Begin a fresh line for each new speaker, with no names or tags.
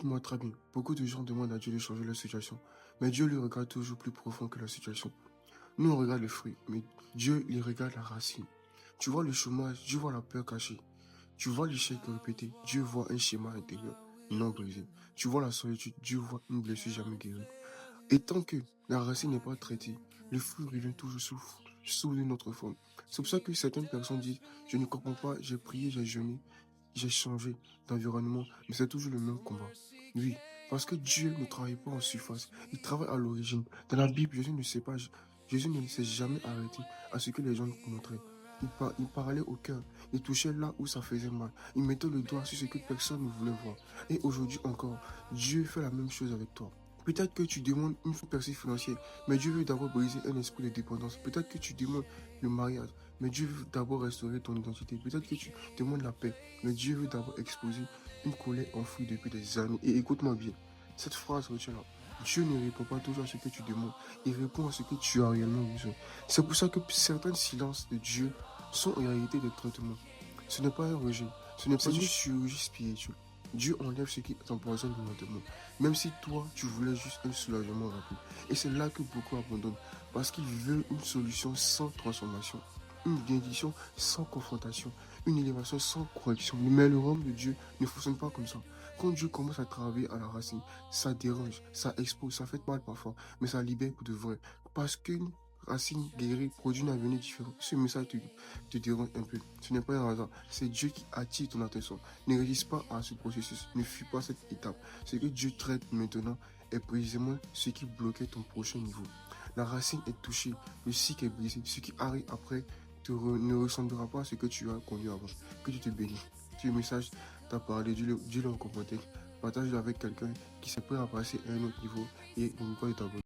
Écoute-moi très bien. Beaucoup de gens demandent à Dieu de changer leur situation, mais Dieu lui regarde toujours plus profond que la situation. Nous, on regarde le fruit, mais Dieu, il regarde la racine. Tu vois le chômage, Dieu voit la peur cachée. Tu vois l'échec répété, Dieu voit un schéma intérieur non brisé. Tu vois la solitude, Dieu voit une blessure jamais guérie. Et tant que la racine n'est pas traitée, le fruit revient toujours sous une autre forme. C'est pour ça que certaines personnes disent, je ne comprends pas, j'ai prié, j'ai jeûné, j'ai changé d'environnement, mais c'est toujours le même combat. Oui, parce que Dieu ne travaille pas en surface, il travaille à l'origine. Dans la Bible, Jésus ne s'est jamais arrêté à ce que les gens nous montraient. Il parlait au cœur, il touchait là où ça faisait mal, il mettait le doigt sur ce que personne ne voulait voir. Et aujourd'hui encore, Dieu fait la même chose avec toi. Peut-être que tu demandes une percée financière, mais Dieu veut d'abord briser un esprit de dépendance. Peut-être que tu demandes le mariage, mais Dieu veut d'abord restaurer ton identité. Peut-être que tu demandes la paix, mais Dieu veut d'abord exposer une colère enfouie depuis des années. Et écoute-moi bien, cette phrase, retiens-la. Dieu ne répond pas toujours à ce que tu demandes, il répond à ce que tu as réellement besoin. C'est pour ça que certains silences de Dieu sont en réalité des traitements. Ce n'est pas un rejet, ce n'est pas une chirurgie spirituelle. Dieu enlève ce qui t'empoisonne lentement. Même si toi, tu voulais juste un soulagement rapide. Et c'est là que beaucoup abandonnent. Parce qu'ils veulent une solution sans transformation. Une bénédiction sans confrontation. Une élévation sans correction. Mais le royaume de Dieu ne fonctionne pas comme ça. Quand Dieu commence à travailler à la racine, ça dérange, ça expose, ça fait mal parfois. Mais ça libère pour de vrai. Parce qu'une racine guérie produit un avenir différent. Ce message te dérange un peu. Ce n'est pas un hasard. C'est Dieu qui attire ton attention. Ne résiste pas à ce processus. Ne fuis pas cette étape. Ce que Dieu traite maintenant est précisément ce qui bloquait ton prochain niveau. La racine est touchée. Le cycle est brisé. Ce qui arrive après ne ressemblera pas à ce que tu as connu avant. Que tu te bénisses. Si le message t'a parlé, dis-le en commentaire. Partage-le avec quelqu'un qui s'est prêt à passer à un autre niveau et n'oublie pas de t'abonner.